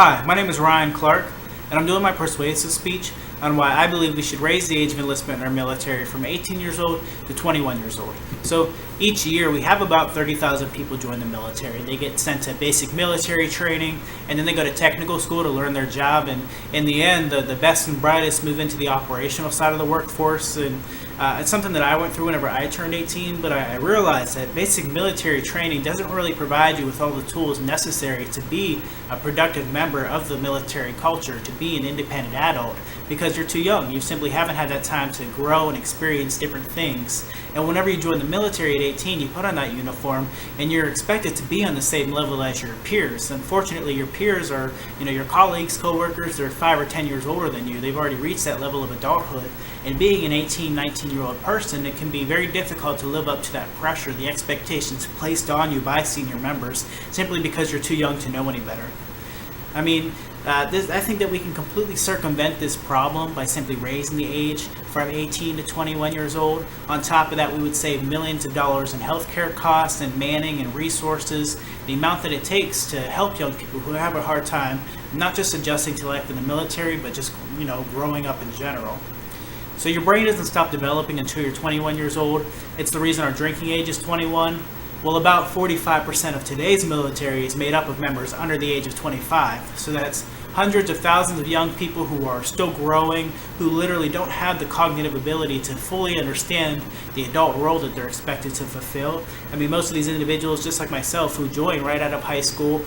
Hi, my name is Ryan Clark, and I'm doing my persuasive speech on why I believe we should raise the age of enlistment in our military from 18 years old to 21 years old. So each year we have about 30,000 people join the military. They get sent to basic military training, and then they go to technical school to learn their job, and in the end the best and brightest move into the operational side of the workforce. And it's something that I went through whenever I turned 18, but I realized that basic military training doesn't really provide you with all the tools necessary to be a productive member of the military culture, to be an independent adult, because you're too young. You simply haven't had that time to grow and experience different things. And whenever you join the military at 18, you put on that uniform and you're expected to be on the same level as your peers. Unfortunately, your peers are, your colleagues, co-workers, they're 5 or 10 years older than you. They've already reached that level of adulthood. And being an 18, 19-year-old person, it can be very difficult to live up to that pressure, the expectations placed on you by senior members, simply because you're too young to know any better. I think that we can completely circumvent this problem by simply raising the age from 18 to 21 years old. On top of that, we would save millions of dollars in healthcare costs and manning and resources, the amount that it takes to help young people who have a hard time, not just adjusting to life in the military, but just, growing up in general. So your brain doesn't stop developing until you're 21 years old. It's the reason our drinking age is 21. Well, about 45% of today's military is made up of members under the age of 25. So that's hundreds of thousands of young people who are still growing, who literally don't have the cognitive ability to fully understand the adult role that they're expected to fulfill. Most of these individuals, just like myself, who join right out of high school,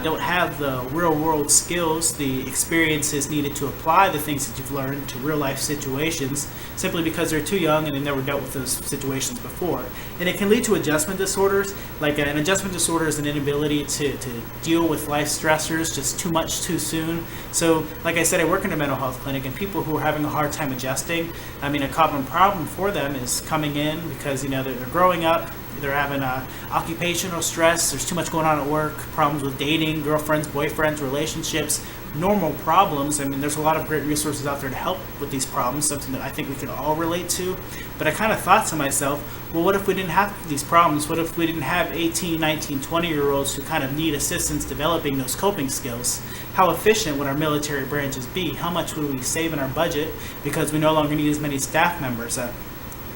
don't have the real-world skills, the experiences needed to apply the things that you've learned to real-life situations, simply because they're too young and they've never dealt with those situations before. And it can lead to adjustment disorders. Like an adjustment disorder is an inability to deal with life stressors just too much too soon. So, like I said, I work in a mental health clinic, and people who are having a hard time adjusting, a common problem for them is coming in because, they're growing up, they're having occupational stress, there's too much going on at work, problems with dating, girlfriends, boyfriends, relationships, normal problems. There's a lot of great resources out there to help with these problems, something that I think we can all relate to. But I kind of thought to myself, well, what if we didn't have these problems? What if we didn't have 18, 19, 20-year-olds who kind of need assistance developing those coping skills? How efficient would our military branches be? How much would we save in our budget because we no longer need as many staff members? A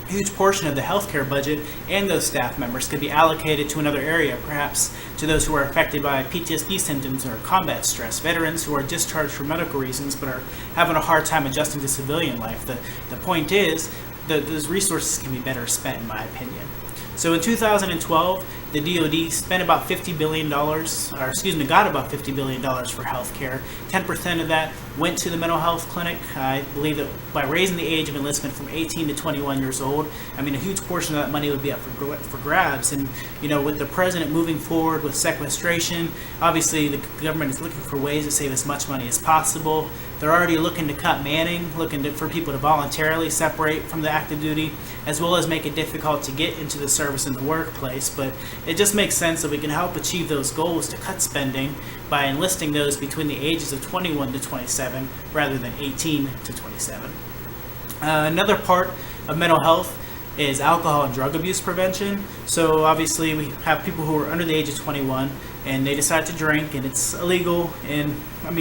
huge portion of the healthcare budget and those staff members could be allocated to another area, perhaps to those who are affected by PTSD symptoms or combat stress, veterans who are discharged for medical reasons but are having a hard time adjusting to civilian life. The point is that those resources can be better spent, in my opinion. So in 2012, the DoD spent about $50 billion, got about $50 billion for healthcare. 10% of that went to the mental health clinic. I believe that by raising the age of enlistment from 18 to 21 years old, a huge portion of that money would be up for grabs. And, with the president moving forward with sequestration, obviously the government is looking for ways to save as much money as possible. They're already looking to cut manning, for people to voluntarily separate from the active duty, as well as make it difficult to get into the service in the workplace. But it just makes sense that we can help achieve those goals to cut spending by enlisting those between the ages of 21 to 27 rather than 18 to 27. Another part of mental health is alcohol and drug abuse prevention. So obviously we have people who are under the age of 21 and they decide to drink, and it's illegal. And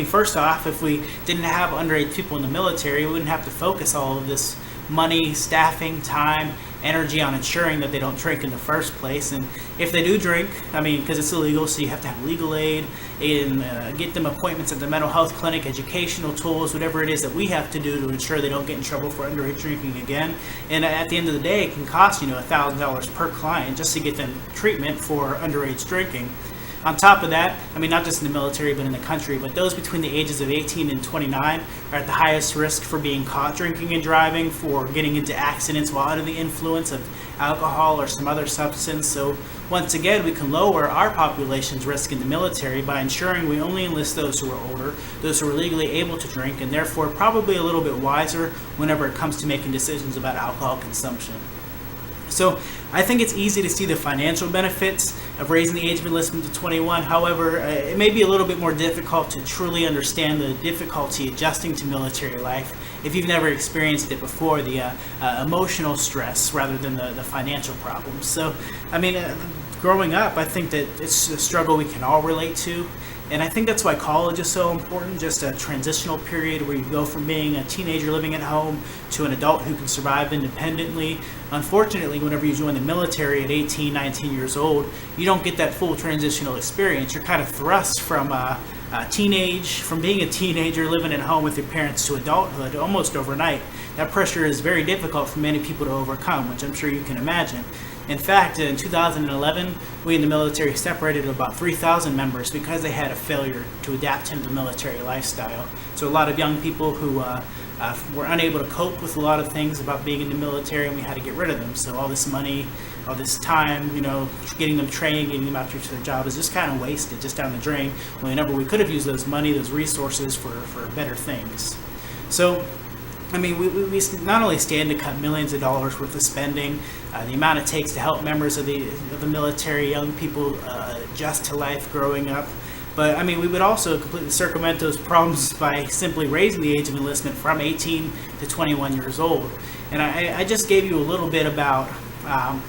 first off, if we didn't have underage people in the military, we wouldn't have to focus all of this money, staffing, time, energy on ensuring that they don't drink in the first place. And if they do drink, because it's illegal, so you have to have legal aid and get them appointments at the mental health clinic, educational tools, whatever it is that we have to do to ensure they don't get in trouble for underage drinking again. And at the end of the day, it can cost $1,000 per client just to get them treatment for underage drinking. On top of that, not just in the military but in the country, but those between the ages of 18 and 29 are at the highest risk for being caught drinking and driving, for getting into accidents while under the influence of alcohol or some other substance. So once again, we can lower our population's risk in the military by ensuring we only enlist those who are older, those who are legally able to drink, and therefore probably a little bit wiser whenever it comes to making decisions about alcohol consumption. So I think it's easy to see the financial benefits of raising the age of enlistment to 21. However, it may be a little bit more difficult to truly understand the difficulty adjusting to military life if you've never experienced it before, the emotional stress rather than the financial problems. So, growing up, I think that it's a struggle we can all relate to. And I think that's why college is so important, just a transitional period where you go from being a teenager living at home to an adult who can survive independently. Unfortunately, whenever you join the military at 18, 19 years old, you don't get that full transitional experience. You're kind of thrust from from being a teenager living at home with your parents to adulthood almost overnight. That pressure is very difficult for many people to overcome, which I'm sure you can imagine. In fact, in 2011, we in the military separated about 3,000 members because they had a failure to adapt to the military lifestyle. So a lot of young people who were unable to cope with a lot of things about being in the military, and we had to get rid of them. So all this money, all this time, getting them trained, getting them out to their job is just kind of wasted, just down the drain, whenever we could have used those money, those resources for better things. So we not only stand to cut millions of dollars worth of spending, the amount it takes to help members of the military, young people adjust to life growing up, but we would also completely circumvent those problems by simply raising the age of enlistment from 18 to 21 years old. And I just gave you a little bit about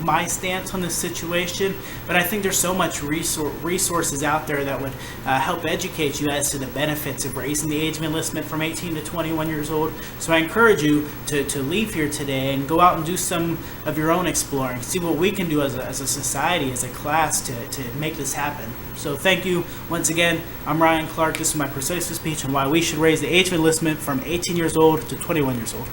my stance on this situation, but I think there's so much resources out there that would help educate you as to the benefits of raising the age of enlistment from 18 to 21 years old. So I encourage you to leave here today and go out and do some of your own exploring, see what we can do as a society, as a class to make this happen. So thank you once again. I'm Ryan Clark. This is my persuasive speech on why we should raise the age of enlistment from 18 years old to 21 years old.